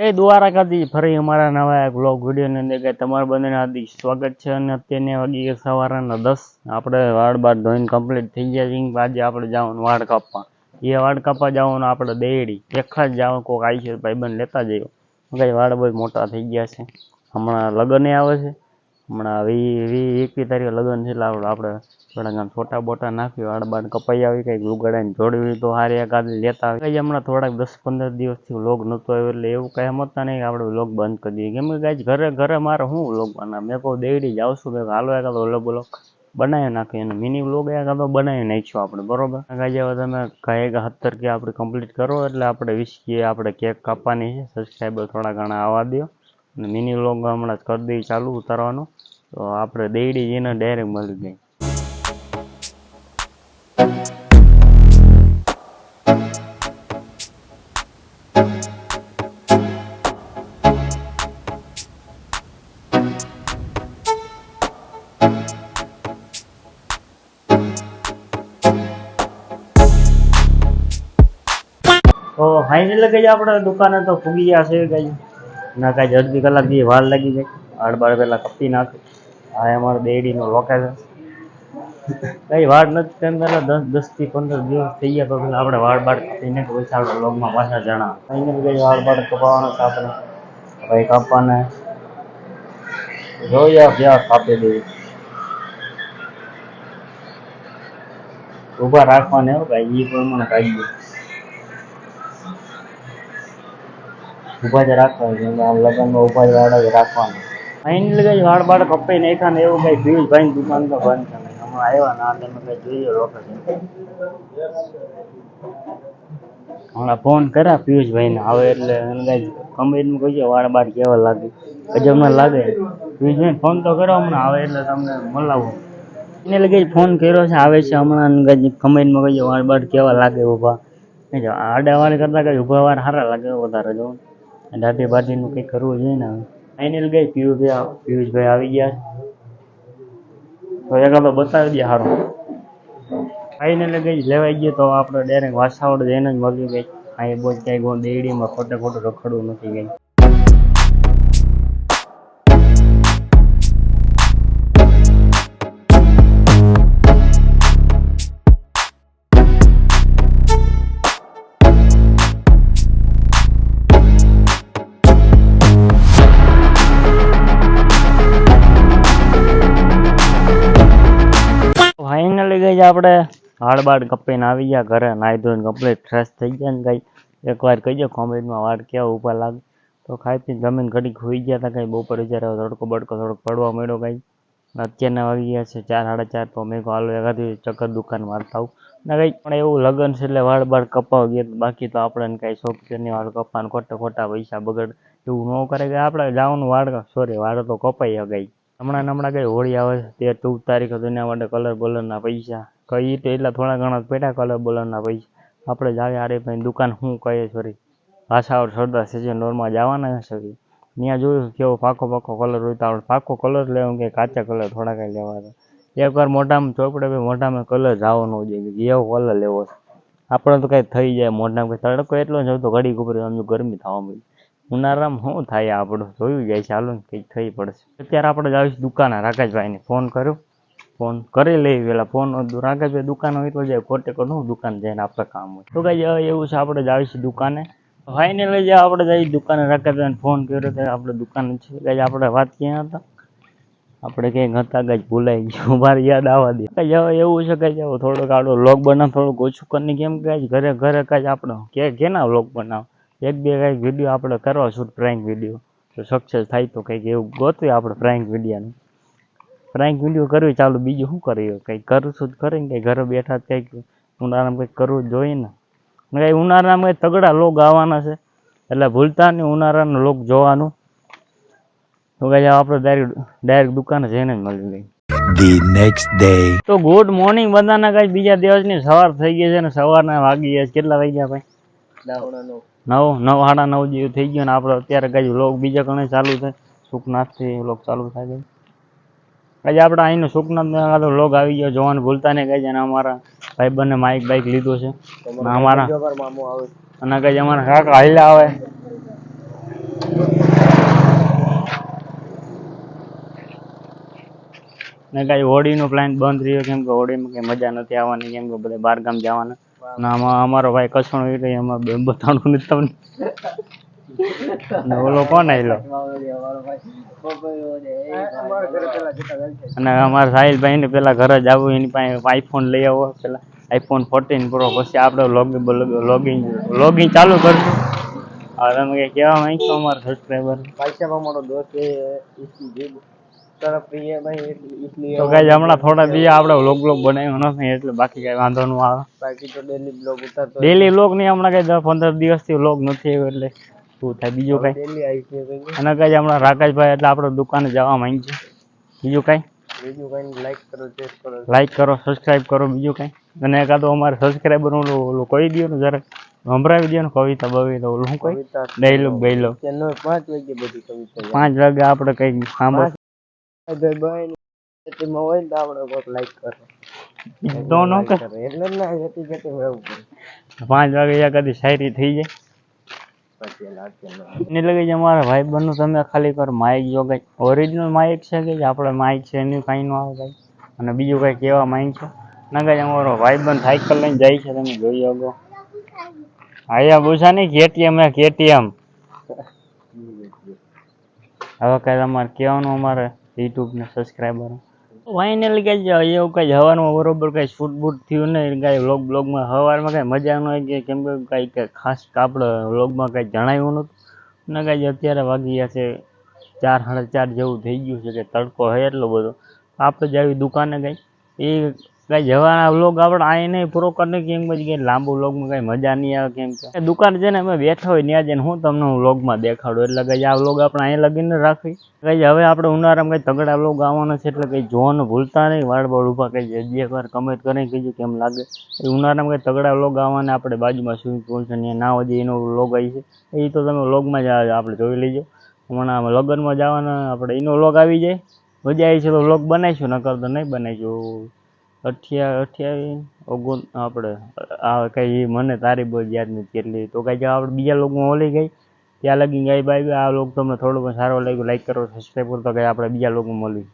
એ દ્વારકાથી ફરી અમારા નવા એક વ્લોગ વિડીયોની અંદર કે તમારા બંનેને હાર્દિક સ્વાગત છે. અને અત્યારની વાગી સવારના 10 આપણે વાળ બાર ધોઈને કમ્પ્લીટ થઈ ગયા છે. આજે આપણે જવાનું વાળ કાપવા. એ વાળ કાપવા જવાનું આપણે દેડી એકલા જ જવાનું. કોઈક આવી છે ભાઈબંધ લેતા જઈએ. કઈ વાળ બહુ મોટા થઈ ગયા છે. હમણાં લગ્ન આવે છે. હમણાં 21 તારીખે લગ્ન છે એટલે આપણે થોડાક આમ છોટા બોટા નાખી વાળ બાર કપાઈ આવી કંઈક લુગડાને જોડવી તો હારી એકાદ લેતા આવી. હમણાં થોડાક 10-15 દિવસથી વ્લોગ નહોતો આવ્યો એટલે એવું કઈ સમજતા નહીં કે આપણે વ્લોગ બંધ કરી દઈએ. કેમ કે ગાઈસ ઘરે મારે શું વ્લોગ બનાવે. મેં કહું દેડી જાઉં છું મેં હાલો એકાદો વ્લોગ બનાવી નાખીએ અને મિની વ્લોગ એકાદો બનાવી નાખીશું આપણે, બરોબર. ગાઈસ હવે તમે કહે કે 70 કે આપણે કમ્પ્લીટ કરો એટલે આપણે 20 કે આપણે કેક કાપવાની છે. સબસ્ક્રાઈબર થોડા ઘણા આવવા દો અને મિની વ્લોગ હમણાં જ કરી દઈએ ચાલુ ઉતારવાનું. તો આપણે દેડી જઈને ડાયરેક્ટ મળી ગઈ. તો ફાઇનલી કઈ આપણે દુકાને તો ફૂગી ગયા છે કઈ ના કઈ અડધી કલાક જેવી વાર લાગી ગઈ. વાળ બાર પેલા કપી નાખે. આ અમારે દેડીનો લોકેશન. કઈ વાર નથી તેમ પેલા 10 થી 15 દિવસ થઈ ગયા તો પેલા આપણે વાળ બાર કપીને પછી આપણે વ્લોગમાં પાછા જણા. ફાઇનલી કઈ વાળ બાર કપાવવાનો છે આપણે. ભાઈ કાપવાને જોઈએ ક્યાં કાપી દઈએ. ઉભા રાખવાને હો ભાઈ એ પ્રમાણે કાઢી ઉભા જ રાખવા છે. લગ્નમાં ઉભા જ વાળ જ રાખવાના. ફાઇનલી કઈ વાળ બાળ કપાઈ નાખ્યા ને એવું કઈ પિયુષભાઈ દુકાન તો બંધ છે નહીં. હમણાં આવ્યા ના તમે કઈ જોઈએ લોકેશન. હમણાં ફોન કર્યા પિયુષભાઈને આવે એટલે કઈ કમ્પ્લીટમાં કહીએ વાળ બાર કેવા લાગે. હજી હમણાં લાગે પિયુષભાઈ ફોન તો કર્યો હમણાં આવે એટલે તમને મળાવો. એને લગે ફોન કર્યો છે આવે છે હમણાં કમેન્ટમાં કહીએ વાળ બાર કેવા લાગે ઉભા. આડા વાર કરતા કઈ ઉભા વાર સારા લાગે વધારે જો. દાઢી બાઢીનું કંઈક કરવું જોઈએ ને. ફાઇનલ ગઈ પિયુષભાઈ આવી ગયા તો એકાદો બતાવી દે સારું. ફાઇનલ ગઈ લેવાઈ ગયો તો આપણે ડાયરેક્ટ વાસાવડ જઈને જ મળી ગઈ. અહીં બોજ ક્યાંય દેડીમાં ખોટે ખોટું રખડવું નથી ગઈ. ફાઇનલી ગઈ આપણે વાળ બાળ કપીને આવી ગયા ઘરે. નાહી ધોઈને કમ્પ્લીટ ફ્રેશ થઈ ગયા ને ગઈ એકવાર કહીજો કોમેન્ટમાં વાળ કેવા ઉપર લાગે. તો ખાઈ પીને જમીન ઘડીક હોઈ ગયા હતા. કઈ બપોર જ્યારે તડકો બડકો થોડોક પડવા મળ્યો ગઈ. અત્યારના વાગી ગયા છે 4-4:30. તો મેં કહું હાલો એકાદી ચક્કર દુકાન મારતા આવું ને કઈ પણ એવું લગન છે એટલે વાળ બાળ કપાવ ગયા. બાકી તો આપણને કઈ શોખની વાળ કપાને ખોટા પૈસા બગડ એવું ન કરે કે આપણે જવાનું વાળ તો કપાઈ ગઈ. હમણાં કઈ હોળી આવે છે 13-14 તારીખે તો એના માટે કલર બોલરના પૈસા કઈ તો એટલા થોડા ઘણા પેટા કલર બોલરના પૈસા આપણે જાવે આરે ભાઈ દુકાન શું કહે સોરી ભાષાઓ સરદાર સેજનોરમાં જવાના છે. ત્યાં જોયું કેવો પાકો કલર હોય તો આપણે પાકો કલર લેવો કે કાચા કલર થોડા કઈ લેવા હતા. એકવાર મોઢામાં ચોપડે ભાઈ મોઢામાં કલર જવો ન જોઈએ એવો કલર લેવો છે. આપણે તો કઈ થઈ જાય મોઢામાં કઈ તડકો એટલો જ તો ઘડી ઉપર સમજો ગરમી થવા માંડી. ઉનાળામાં શું થાય આપણું જોયું જાય છે. હાલો ને કંઈક થઈ પડશે. અત્યારે આપણે જાવીશું દુકાને. રાકેશભાઈને ફોન કર્યો. ફોન કરી લઈ પેલા ફોન રાકેશભાઈ દુકાન હોય તો જાય ખોટે ખોટું દુકાન જઈને આપણે કામ હોય તો કઈ એવું છે. આપણે જાવીશું દુકાને. ફાઇનલી આપણે જઈએ દુકાને. રાકેશભાઈને ફોન કર્યો ત્યારે આપણે દુકાન છે. કઈ આપણે વાત ક્યાં હતા આપણે ક્યાંક હતા કઈ ભૂલાઈ ગયું. મારે યાદ આવવા દે. કઈ એવું છે કઈ થોડોક આપણો વ્લોગ બનાવ થોડુંક ઓછું કરીને કેમ કઈ ઘરે કઈ આપણો કેના વ્લોગ બનાવ 1-2 કઈક વિડીયો આપણે કરવા શૂટ પ્રાઇંક વિડીયો તો સક્સેસ થાય તો કંઈક એવું ગોતવી આપણે પ્રાઇંક વિડીયો કરવી ચાલુ. બીજું શું કરીએ કંઈક કરશું જ કરીને કંઈ ઘરે બેઠા કંઈક ઉનાળામાં કંઈક કરવું જ જોઈએ ને. કંઈ ઉનાળામાં કંઈ તગડા લોગ આવવાના છે એટલે ભૂલતા નહીં ઉનાળાનો લોગ જોવાનું. તો કંઈ આપણે ડાયરેક્ટ દુકાને જઈને જ મળી ગઈ. The next day. તો ગુડ મોર્નિંગ બધાને. કઈ બીજા દિવસની સવાર થઈ ગઈ છે ને સવારના વાગી ગયા. કેટલા વાગ્યા ભાઈ? 9:30 જેવું થઈ ગયું ને આપણે અત્યારે કઈ વ્લોગ બીજા ઘણા ચાલુ થાય. સુખનાથથી વ્લોગ ચાલુ થાય છે. કઈ આપણે અહીંનો સુખનાથ વ્લોગ આવી ગયો જોવાનું ભૂલતા નહીં. કઈ અમારા ભાઈબંધને માઇક બાઇક લીધું છે અમારા અને કઈ અમારા કાકા હાલ્યા આવે ને કાંઈ હોળીનો પ્લાન બંધ રહ્યો કેમ કે હોળીમાં કંઈ મજા નથી આવવાની કેમ કે બધા બહાર ગામ જવાના અને આમાં અમારો ભાઈ કસણો એટલે એમાં બે બતાવવાનું નથી તમને ને ઓલો કોણ આવેલો અને અમારા સાહિલભાઈ ને પેલા ઘરે જ આવું એની પાસે આઈફોન લઈ આવો પેલા આઈફોન 14 પ્રો પછી આપણે લોગિંગ ચાલુ કરશું. હવે તમે કઈ કહેવા માંગશો અમારા સબસ્ક્રાઈબર તો કઈ હમણાં થોડા દિવસ આપણે વ્લોગ બનાવ્યો નથી એટલે બાકી કઈ વાંધો ન આવે. બાકી તો ડેલી વ્લોગ નહીં હમણાં કઈ 10-15 દિવસથી વ્લોગ નથી આવ્યો એટલે શું થાય બીજું કઈ અને કઈ હમણાં રાકેશભાઈ એટલે આપણે દુકાને જવા માંગીએ બીજું કઈ લાઈક કરો સબસ્ક્રાઈબ કરો બીજું કઈ અને એકાદો અમારે સબસ્ક્રાઈબર ઓલું કહી દો ને જરાક સંભળાવી દો ને કવિતા બવિતા ઓલું શું કહી ડાયલોગ 5 વાગે આપણે કઈ સાંભળ 5 વાગે કદી શાયરી થઈ જાય એને લગે અમારા ભાઈ બનનું તમે ખાલી કર માઇક જો કઈ ઓરિજિનલ માઇક છે કે આપણે માઇક છે એનું કઈ ન આવે કઈ અને બીજું કઈ કહેવા માંગ છો ના કઈ અમારો ભાઈ બંધ સાયકલ લઈને જાય છે તમે જોઈ શકો. આયા પૂછા નહીં કેટીએમ હવે કઈ તમારે કહેવાનું અમારે યુટ્યુબ ને સબસ્ક્રાઈબર ફાઇનલી કઈ એવું કઈ હવારમાં બરોબર કઈ શૂટ બૂટ થયું નહીં કઈ બ્લોગમાં સવારમાં કઈ મજા ન આવી કેમ કે કઈ ખાસ આપણે વ્લોગમાં કઈ જણાવ્યું નતું ને કઈ અત્યારે વાગી ગયા છે 4-4:30 જેવું થઈ ગયું છે કે તડકો હોય એટલો બધો આપણે જ આવી દુકાને કઈ એ કઈ જવાના વ્લોગ આપણે આ નહીં પૂરો કરીને કેમ પછી કઈ લાંબુ વ્લોગમાં કઈ મજા નહીં આવે કેમ કે દુકાન છે ને અમે બેઠા હોય ત્યાં જઈને હું તમને વ્લોગમાં દેખાડું એટલે કઈ આ વ્લોગ આપણે અહીંયા લગીને રાખવી કઈ હવે આપણે ઉનાળામાં કઈ તગડા વ્લોગ આવવાના છે એટલે કઈ જોવાનું ભૂલતા નહીં વાળ ઉભા કઈ એકવાર કમેન્ટ કરીને કીધું કેમ લાગે એ ઉનાળામાં કઈ તગડા વ્લોગ આવવાના આપણે બાજુમાં સ્વિમિંગ પુલ છે ત્યાં ના હોય એનો વ્લોગ આવી છે એ તો તમે વ્લોગમાં જ આપણે જોઈ લેજો હમણાં લગ્નમાં જવાના આપણે એનો વ્લોગ આવી જાય મજા આવી છે તો વ્લોગ બનાવીશું નકર તો નહીં બનાવીશું. 28 આપણે આ કઈ મને તારી બહુ યાદ નથી કેટલી તો કઈ આપણે બીજા લોકોમાં ઓલી ગઈ ત્યાં લગી ગઈ બાય આ લોક તમને થોડું સારો લાગ્યું લાઈક કરો સબસ્ક્રાઈબ કરો તો કઈ આપણે બીજા લોકોમાં મળવી.